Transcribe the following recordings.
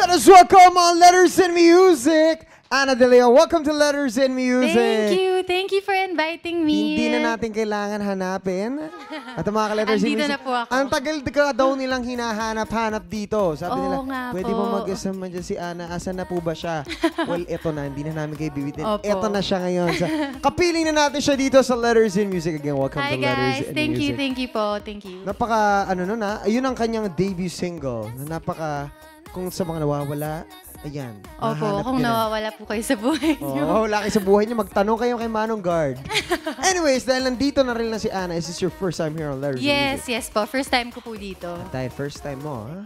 Let us welcome on Letters in Music, Ana De Leon. Welcome to Letters in Music. Thank you for inviting me. Hindi na natin kailangan hanapin. At ang mga ka-Letters in Andito Music, na po ako. ang tagal ka daw nilang hinahanap-hanap dito. Sabi Oo nila, nga pwede po. mo mag-isama dyan si Ana. Asan na po ba siya? Well, eto na. Hindi na namin kayo bibitin. Opo. Eto na siya ngayon. Kapiling na natin siya dito sa Letters in Music. Again, welcome Hi to Letters guys, in thank Music. you po, thank you. Napaka, ayun ang kanyang debut single. Na napaka, kung sa mga nawawala, ayan. Opo, mahanap kung ka na. nawawala po kayo sa buhay niyo. Oo, wala kayo sa buhay niyo. Magtanong kayo kay Manong Guard. Anyways, dahil nandito na rin lang si Ana, is this your first time here on Letters in Music? Yes po. First time ko po dito. Dahil first time mo, ha?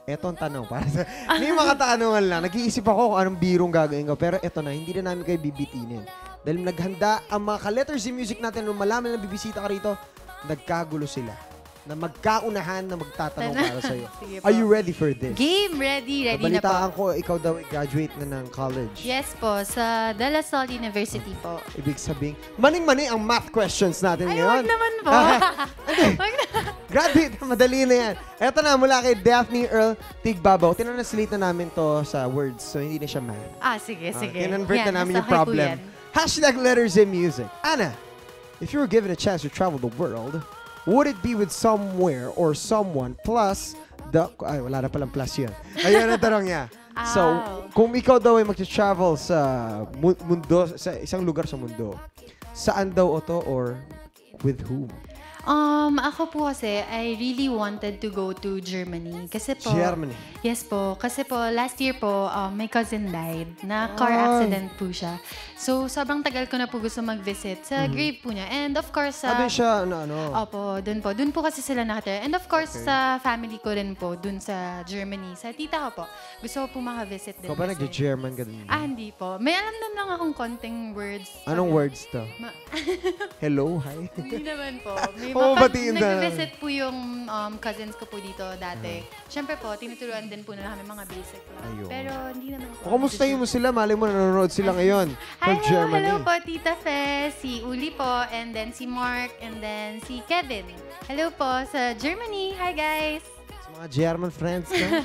Eto ang tanong. Para sa, may mga tanungan lang. Nag-iisip ako kung anong birong gagawin ko. Pero eto na, hindi na namin kayo bibitinin. Dahil naghanda ang mga ka-Letters in Music natin nung malaman na bibisita ka rito, nagkagulo sila. Na magkaunahan na magtatanong para sa'yo. Sige po. Are you ready for this? Game, ready na po. Nabalitaan ko, ikaw daw graduate na ng college. Yes po, sa De La Salle University po. Ibig sabihin, maning-mani ang math questions natin Ay, ngayon. wag naman po. Wag na. Graduate, madali na yan. Eto na, mula kay Daphne Earl Tigbabaw. Tinanslate na namin to sa words, so hindi na siya math. Sige. Kinonvert Yan, na namin nasa yung okay po problem. yan. Hashtag Letters in Music. Ana, if you were given a chance to travel the world, would it be with somewhere or someone plus the... Ay, wala na palang plus yun. Ayun ang tanong niya. So, kung ikaw daw ay mag-travel sa mundo, sa isang lugar sa mundo, saan daw ito or with whom? Ako po kasi, I really wanted to go to Germany. Kasi po... Germany. Yes po. Kasi po, last year po, my cousin died. Na car accident po siya. So, sobrang tagal ko na po gusto mag-visit sa grave po niya. And of course, Doon siya, Opo, dun po. Dun po kasi sila nakatira. And of course, sa family ko rin po, dun sa Germany. Sa tita ko po. Gusto ko po maka-visit din. Ikaw ba kasi- nag-German ka din? hindi po. May alam lang akong konting words. Anong words to? Hello, hi? Hindi naman po. May Oo, pag batiin na. nag-visit po yung cousins ko po dito dati. Siyempre po, tinuturuan din po nila kami mga basic lang. Ayun. Pero hindi naman po. Kumustahin mo sila? Malay mo nanonood sila ngayon from Germany. Hello po, Tita Fe, si Uli po, and then si Mark, and then si Kevin. Hello po sa Germany. Hi, guys! Sa mga German friends na.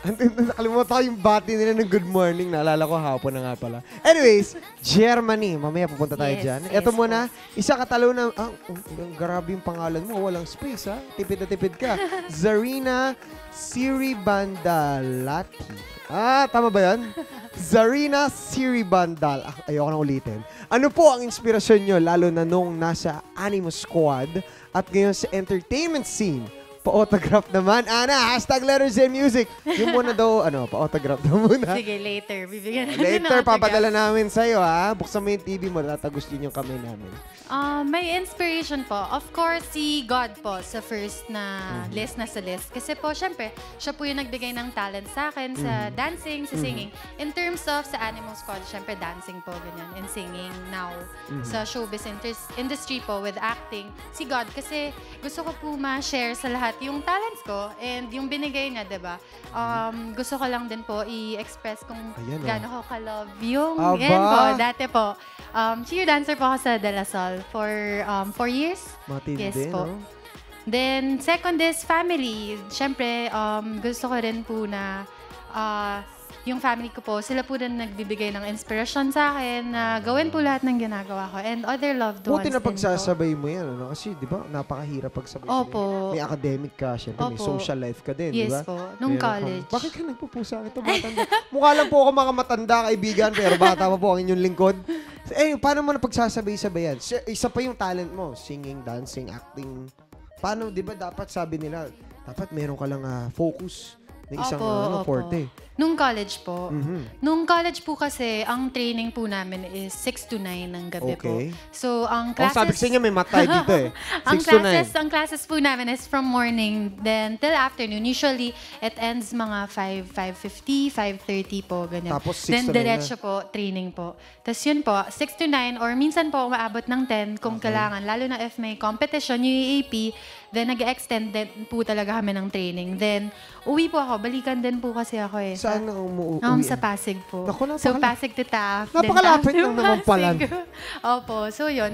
Nakalimutan ko yung bati nila ng good morning. Naalala ko hapon na nga pala. Anyways, Germany. Mamaya pupunta tayo Yes, dyan. yes Ito muna, isa katalo na, grabe yung pangalan mo. Walang space, ha? Tipid na tipid ka. Zarina Siribandalati. Tama ba yan? Zarina Siribandal. Ayoko na ulitin. Ano po ang inspirasyon nyo, lalo na nung nasa Animo Squad at ngayon sa entertainment scene? Pa-autograph naman. Ana, hashtag Letters in Music. Yung muna daw, pa-autograph na muna. Sige, later. Bibigyan natin ng Later, autograph. papadala namin sa'yo, ha? Buksan mo yung TV mo, tatagos din yung kamay namin. May inspiration po. Of course, si God po sa first na list na sa list. Kasi po, syempre, siya po yung nagbigay ng talent sa akin sa dancing, sa singing. In terms of sa Animal Squad, syempre dancing po, ganyan, and singing now. Sa showbiz industry po, with acting, si God. Kasi gusto ko po ma-share sa lahat yung talents ko and yung binigay niya, diba? Gusto ko lang din po i-express kung Ayan, gaano ko ka-love yung, Aba! yan po, dati po. Cheer dancer po ako sa De La Salle for 4 years. Matindi, Yes po. no? Then, second is family. Siyempre, gusto ko rin po na yung family ko po, sila po rin nagbibigay ng inspirasyon sa akin na gawin po lahat ng ginagawa ko and other loved ones Buti na din pagsasabay mo yan, ano? Kasi, di ba, napakahirap pagsabay. Opo. May academic ka, syempre, may Opo. social life ka din, di Yes ba? po. Nung Meron college. Bakit ka nagpupusa? Ito, matanda. Mukha lang po ako mga matanda, kaibigan, pero bata pa po ang inyong lingkod. Paano mo na pagsasabay-sabayan? Isa pa yung talent mo, singing, dancing, acting. Paano, di ba, dapat sabi nila, dapat meron ka lang focus na isang forte. Nung college po. Nung college po kasi, ang training po namin is 6 to 9 ng gabi po. Okay. So, ang classes... sabi ko sa inyo, may math tayo dito eh. 6 to 9. Ang classes po namin is from morning then till afternoon. Usually, it ends mga 5:50, 5:30 po, ganyan. Tapos 6 then, to 9 diretso po, training po. Tapos yun po, 6 to 9 or minsan po umaabot ng 10 kung kailangan. Lalo na if may competition, UAAP, then nag-extend din po talaga kami ng training. Then, uwi po ako. Balikan din po kasi ako eh. Saan ang umuwi? Sa Pasig po. Naku, So, Pasig to Taft. Napakalapit then lang Taft to naman pala. Pasig. Opo. So, yun.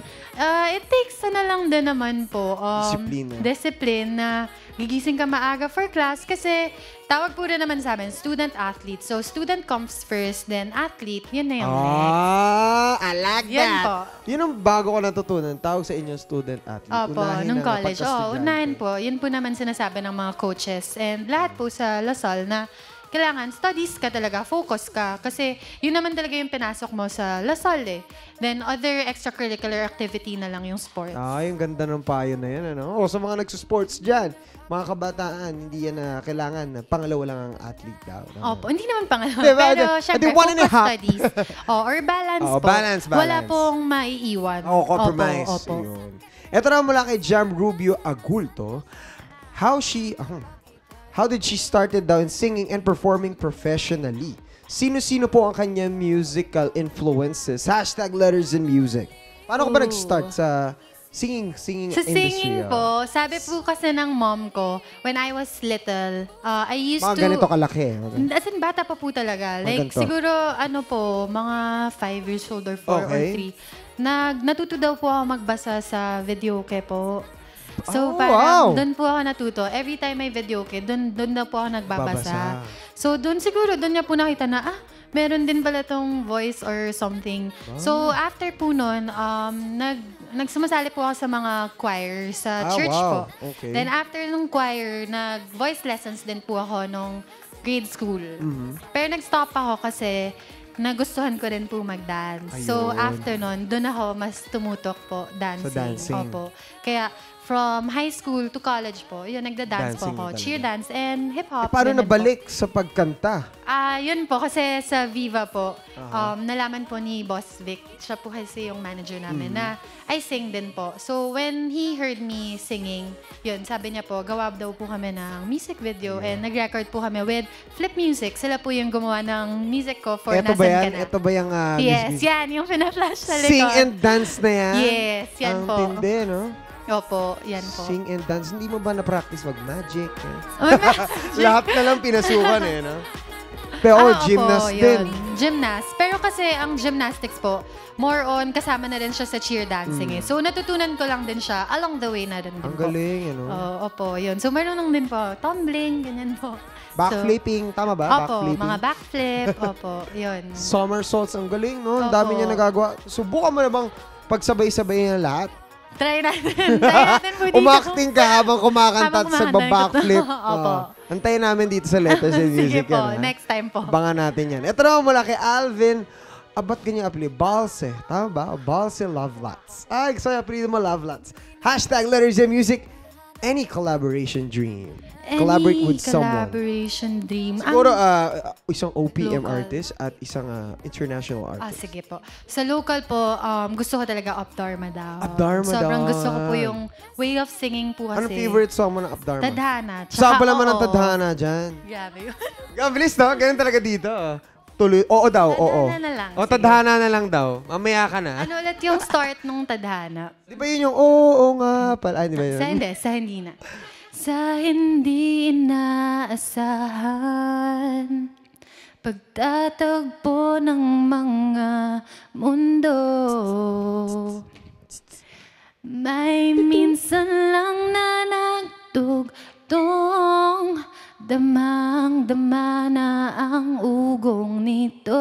It takes na lang din naman po. Disiplina. Discipline na gigising ka maaga for class kasi tawag po rin naman sa amin, student-athlete. So, student comes first, then athlete. Yun na yung next. I like Yan that. po. Yun ang bago ko natutunan. Tawag sa inyo student-athlete. Opo, Unahin nung ang college. pagka-estudyante. Unahin po. Yun po naman sinasabi ng mga coaches. And lahat po sa Lasal na kailangan studies ka talaga, focus ka. Kasi yun naman talaga yung pinasok mo sa Lasal eh. Then other extracurricular activity na lang yung sports. Yung ganda ng payo na yan. Ano? Sa mga nagsusports dyan, mga kabataan, hindi yan na kailangan. Pangalawa lang ang athlete daw. Opo, hindi naman pangalawa. Diba? Pero syempre, one and a focus half. studies. Or balance po. Balance. Wala pong maiiwan. Compromise. Opo. Yun. Ito na mula kay Jam Rubio Agulto. How did she started daw in singing and performing professionally? Sino-sino po ang kanyang musical influences? #letters in music. Paano ko ba nag-start sa singing Sa industry? singing po, sabi po kasi ng mom ko, when I was little, I used Mga to... ganito kalaki. As in, bata pa po talaga. Like, ganito. siguro, mga 5 years old or 4 or Okay. 3. Natuto daw po ako magbasa sa videoke po. So, Oh, parang wow. doon po ako natuto. Every time may videoke, doon na po ako nagbabasa. Babasa. So, doon niya po nakita na, meron din pala tong voice or something. So, after po nun, nagsumasali po ako sa mga choir sa church wow. po. Okay. Then, after nung choir, nag-voice lessons din po ako nung grade school. Pero nag-stop ako kasi nagustuhan ko rin po mag-dance. So, Ayun. after nun, doon ako mas tumutok po dancing. Sa dancing. Opo. Kaya, from high school to college po, yun, nagda-dance po Dancing ako. talaga. Cheer dance and hip-hop. Paano ganyan po. nabalik sa pagkanta? Yun po, kasi sa Viva po, nalaman po ni Boss Vic, siya po kasi yung manager namin, na I sing din po. So, when he heard me singing, yun, sabi niya po, gawa daw po kami ng music video and nag-record po kami with Flip Music. Sila po yung gumawa ng music ko for Ito Nasaan ba Ka yan? Na. Ito ba yung Yes, yan, yung pina-flash sa likod. sing and dance na yan? Yes, yan po. Ang tindi, no? Opo, yan po. Sing and dance. Hindi mo ba na-practice mag-magic? Oh, Lahat na lang pinasukan no? Pero gymnast din. Gymnast. Pero kasi ang gymnastics po, more on kasama na rin siya sa cheer dancing eh. So natutunan ko lang din siya along the way na rin din Ang po. galing, Opo, yun. So marunong din po. Tumbling, ganyan po. Backflipping, tama ba? Opo, Backflipping. mga backflip. Opo, yun. Somersaults, ang galing, no? Ang Opo. dami niya nagagawa. Subukan mo na bang pagsabay-sabay na lahat? Try natin. Try natin po dito. Umakting ka habang kumakanta at sa kumakanta. backflip. Opo. Antayin namin dito sa Letters in Sige Music. po, yan, ha? next time po. Abangan natin yan. Ito naman mula kay Alvin. Ba't ganyan apelido? Balse. Tama ba? Balse Love Lots. Gusto yung apelido mo, Love Lots. #Letters in Music. Any collaboration dream? Collaborate with someone. Collaboration dream. Siguro isang OPM Local. artist at isang international artist. Sige po. Sa local po, gusto ko talaga Updharma daw. Updharma Sobrang daw. gusto ko po yung way of singing po kasi. Anong favorite song mo ng Updharma? Tadhana. Saan pa naman ang oo. tadhana dyan? Grabe yun. Ang bilis, no? Ganun talaga dito. Tuloy. Oo daw, oo. Tadhana na lang, O, sige. tadhana na lang daw. Mamaya ka na. Ano ulit yung start nung Tadhana? Di ba yun yung, oo nga pala. Ay, di ba yun? Sa hindi na. Sa hindi inaasahan, pagtatagpo ng mga mundo, may minsan lang na nagtugtong, damang-dama na ang ugong nito.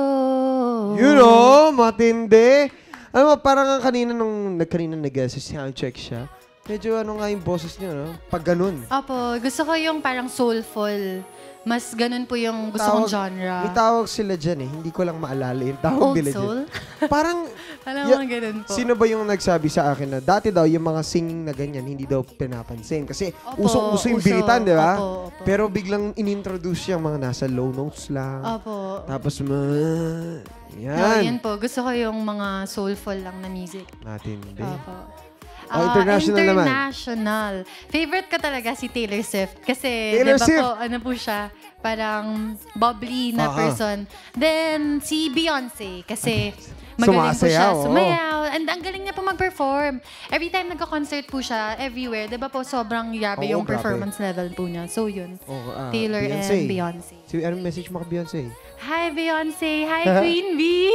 Matindi. Alam mo, parang kanina nag-soundcheck siya. Medyo nga yung boses niya, no? Pag ganun. Opo, gusto ko yung parang soulful. Mas ganun po yung gusto kong genre. May tawag sila dyan eh. Hindi ko lang maalala yung tawag Old nila soul? dyan. Parang, Alam mo, ganun po. sino ba yung nagsabi sa akin na dati daw yung mga singing na ganyan, hindi daw pinapansin. Kasi Opo, usong-uso yung uso. biritan, di ba? Opo, opo. Pero biglang inintroduce yung mga nasa low notes lang. Opo. Tapos, Yan yan. po. Gusto ko yung mga soulful lang na music. Natin din. Opo. International naman. International. Favorite ko talaga si Taylor Swift. Kasi, Taylor di ba Swift. po, ano po siya, parang bubbly na person. Then, si Beyonce. Kasi, magaling po siya Sumasayaw, oo. sumayaw. And ang galing niya po mag-perform. Every time nagka-concert po siya, everywhere, di ba po, sobrang grabe Oo, yung grabe. performance level po niya. So, yun. Taylor Beyonce. and Beyonce. Anong message mo kay Beyonce? Hi, Beyonce. Hi, Queen Bee.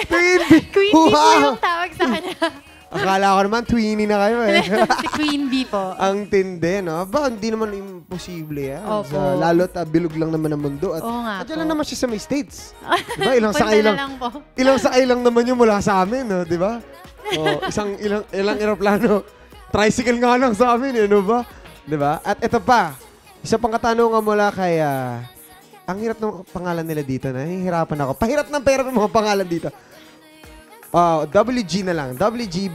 Queen Bee! Queen Bee po Wow! yung tawag sa kanya. Akala ko naman, Tweenie na kayo eh. Si Queen Bee po. Ang tindi, no? Ba, hindi naman imposible yan. Opo. Lalo't bilog lang naman ang mundo. At Oo nga nandiyan po. lang naman siya sa may States. Diba? Ilang Punta sakay na lang. lang po. Ilang sakay lang naman yung mula sa amin, no? Di ba? Ilang eroplano. Tricycle nga lang sa amin, ano ba? Di ba? At ito pa, isa pang katanungan mula kay... ang hirap ng pangalan nila dito. Nahihirapan ako. Pahirap ng pera ng mga pangalan dito. WG na lang. WG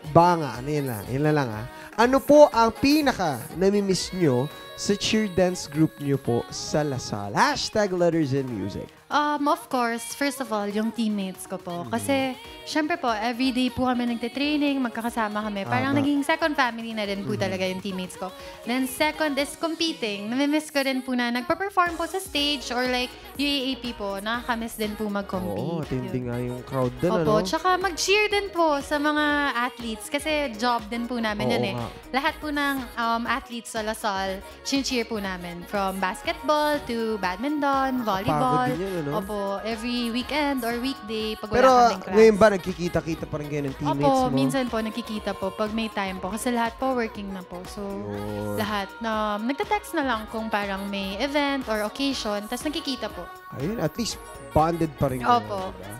Banga. Ano yun lang? Yun na lang Ano po ang pinaka namimiss nyo sa cheer dance group nyo po sa Lasal? Hashtag letters and music. Of course, first of all, yung teammates ko po. Kasi, syempre po, everyday po kami nagte-training, magkakasama kami. Parang naging second family na rin po talaga yung teammates ko. Then, second is competing. Namimiss ko rin po na nagpa-perform po sa stage or like UAAP po. Nakakamiss din po mag-compete. Oo, tindi Yun. nga yung crowd doon, ano? Opo, tsaka mag-cheer din po sa mga athletes kasi job din po namin Oo yun eh. nga. Lahat po ng athletes sa Lasal, cheer po namin. From basketball to badminton, volleyball. Pagod din yun, ano? Opo, every weekend or weekday pag Pero wala kaming class. ngayon ba nagkikita-kita pa rin kayo ng teammates Opo, mo? minsan po nagkikita po pag may time po. Kasi lahat po working na po. So, Yun. lahat na nagta-text na lang kung parang may event or occasion, tapos nagkikita po. Ayun, at least bonded pa rin kayo. Opo. Diba?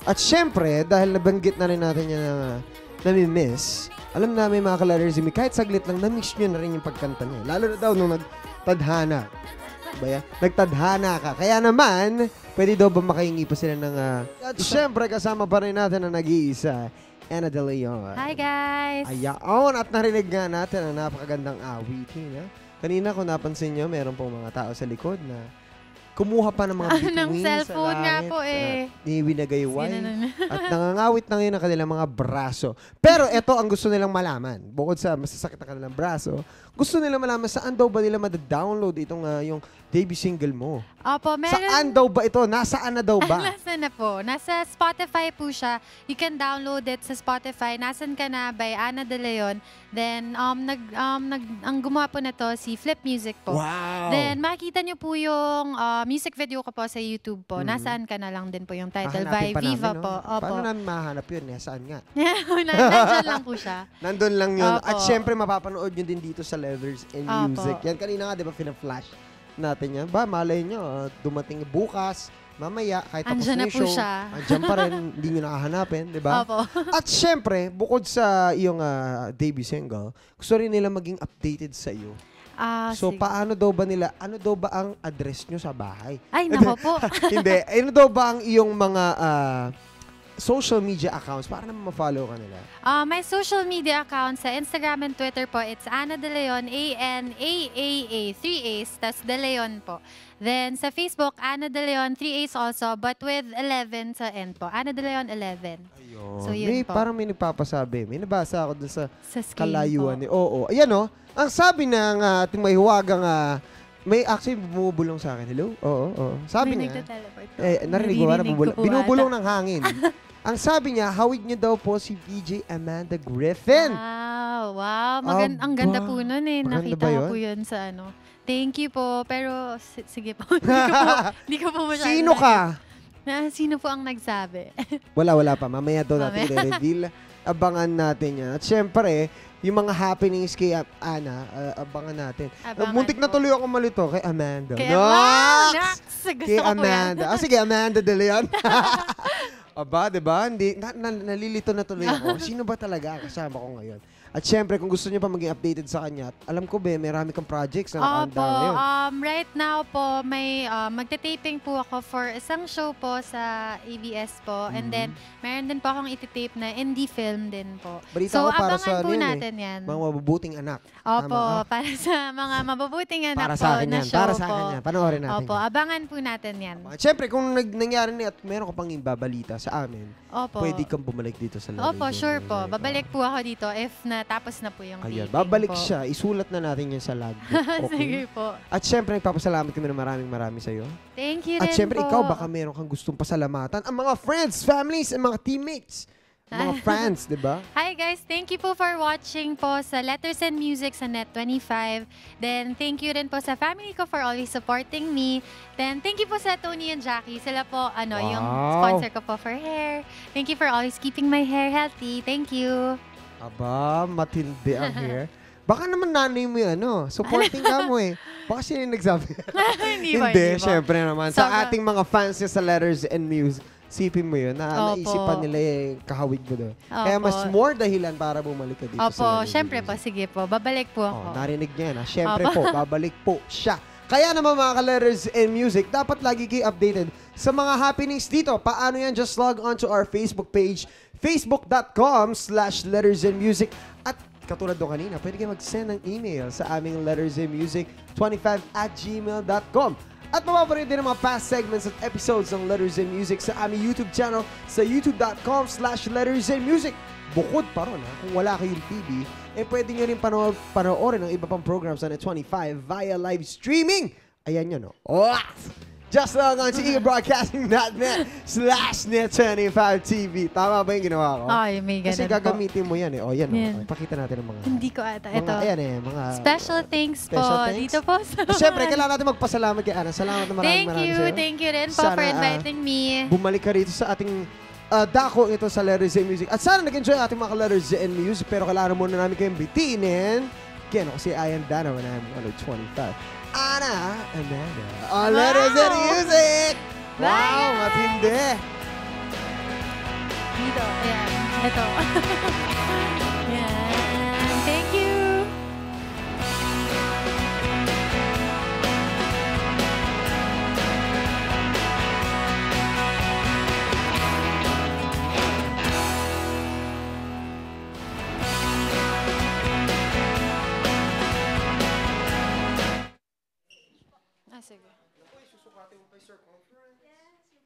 At syempre, dahil nabanggit na rin natin yan na nami-miss, alam namin mga ka-Letters, kahit saglit lang, na-miss nyo na rin yung pagkanta niya. Lalo na daw nung nagtadhana. Diba yan? Nagtadhana ka. Kaya naman, pwede daw ba makahingi pa sila ng... At syempre, kasama pa rin natin ang nag-iisa, Ana De Leon. Hi guys! Ayaon, at narinig nga natin ang napakagandang awitin. Kanina kung napansin nyo, meron pong mga tao sa likod na kumuha pa ng mga bituin Ng cellphone sa nga langit po eh. at niwinagayway Sino at nangangawit na ngayon ang kanilang mga braso. Pero ito ang gusto nilang malaman. Bukod sa masasakit ang kanilang braso, gusto nilang malaman saan daw ba nila mada-download itong yung debut single mo. Opo, meron. Saan daw ba ito? Nasaan na daw ba? Nasaan na po? Nasa Spotify po siya. You can download it sa Spotify. Nasaan ka na by Ana De Leon. Then, ang gumawa po na to si Flip Music po. Wow! Then, makikita niyo po yung music video ko po sa YouTube po. Nasaan ka na lang din po yung title by Hahanapin pa Viva namin, po. no? Opo. Paano namin mahanap yun? Saan nga? Nandyan lang po siya. Nandun lang yun. Opo. At syempre, mapapanood nyo din dito sa Leathers and Opo. Music. Yan, kanina nga, di ba, fina-flash natin yan. Ba, malay nyo, dumating bukas, mamaya, kahit tapos Andyan na na yung po show, siya. andyan pa rin, hindi nyo nakahanapin, di ba? Opo. At syempre, bukod sa iyong debut single, gusto rin nila maging updated sa iyo. So, Sige. paano daw ba nila, ano daw ba ang address nyo sa bahay? Ay, nako po. Hindi. Ano daw ba ang iyong mga social media accounts para naman ma-follow ka nila? My social media account sa Instagram and Twitter po, it's Ana De Leon, ANAAA, 3 A's, tas De Leon po. Then sa Facebook, Ana De Leon, 3 A's also, but with 11 sa end po. Ana De Leon 11. Ayun. So, yun po. Parang may nagpapasabi. May nabasa ako dun sa Sa screen kalayuan. po. Oo. Ayan o. Ang sabi ng ating may hiwagang may actually bumubulong sa akin. Hello? Oo. Sabi May niya, nagtateleport po. narinig mo ba? Naririnig ko po Binubulong ata. ng hangin. Ang sabi niya, hawig niya daw po si VJ Amanda Griffin. Wow. Ang ganda po nun eh. Maganda Nakita ba ko yun? po yun sa ano. Thank you po. Pero, sige po. Hindi ko po masyado. Sino ka? Sino po ang nagsabi? Wala pa. Mamaya daw natin Mamaya. i-reveal. Abangan natin yan. At syempre, yung mga happenings kay Ana, abangan natin. Abangan Muntik na po. tuloy ako malito kay Amanda. Kaya, Nox! Gusto Kay ko po yan. Amanda. Sige, Amanda De Leon. Aba, diba? Hindi, nalilito na tuloy ako. Sino ba talaga ang kasama ko ngayon? At syempre, kung gusto niyo pa maging updated sa kanya, alam ko ba, marami kang projects na Opo, nakahanda ngayon. right now po, may magte-taping po ako for isang show po sa ABS po. And then, meron din po akong iti-tape na indie film din po. Balita So, ko para abangan sa po ano yun natin yan. Mga mabubuting anak. Opo, Tama ka? para sa mga mabubuting anak Para po sa akin na yan. show Para sa po. akin yan. Panoorin natin. Opo, yan. abangan po natin yan. At syempre, kung nangyari na at meron ka pang ibabalita sa amin, Opo. pwede kang bumalik dito sa Letters Opo, and sure po. Music. Babalik po ako dito if natapos na po yung Ayan, taping babalik po. siya. Isulat na natin yan sa logbook. Sige Okay? po. At syempre, nagpapasalamat kami ng maraming sa'yo. Thank you At rin syempre, po. ikaw baka meron kang gustong pasalamatan. Ang mga friends, families, and mga teammates. Mga fans, di ba? Hi guys, thank you po for watching po sa Letters and Music sa Net25. Then thank you rin po sa family ko for always supporting me. Then thank you po sa Tony and Jackie. Sila po yung Wow. sponsor ko po for hair. Thank you for always keeping my hair healthy. Thank you. Aba, matindi ang hair. Baka naman nanay mo yan, supporting ka mo eh. Baka sila yung nagsabi. Hindi po, Hindi, hindi po. syempre naman. Sa Sobra- ating mga fans niya sa Letters and Music, sipin mo yun, Opo. naisipan nila yung kahawig mo doon. Kaya Opo. mas more dahilan para bumalik ka dito sa Opo, Letters and syempre po. Music. Sige po. Babalik po ako. Narinig niya yan. Syempre Opo. po, babalik po siya. Kaya naman mga ka-Letters and Music, dapat lagi kayo updated sa mga happenings dito. Paano yan? Just log on to our Facebook page, facebook.com/lettersandmusic. At katulad doon kanina, pwede kayo mag-send ng email sa aming lettersandmusic25@gmail.com. At mapapanood din ang mga past segments at episodes ng Letters and Music sa aming YouTube channel sa youtube.com/lettersandmusic. Bukod pa ron, kung wala kayong TV, pwede nyo rin panoorin ng iba pang programs sa Net25 via live streaming. Ayan yun, Just log on to eBroadcasting.net/Net25TV. Tama ba yung ginawa ko? Ay, may ganun Kasi po. gagamitin mo yan Yan. Pakita natin ang mga... Hindi ko ata. Ito. Mga, mga... Special thanks po. Special thanks? Dito po sa... Siyempre, kailangan natin magpasalamat kay Ana. Salamat na maraming sa'yo. Thank you rin po Sana, for inviting me. Bumalik ka rito sa ating dako ito sa Letters and Music. At sana nag-enjoy ating mga Letters and Music. Pero kailangan muna namin kayong bitinin. Kaya kasi I am Dana when I am 125. Ana, Amanda. On Letters and Music! Bye, Wow, guys! matindi! Dito. Ayan. Ito.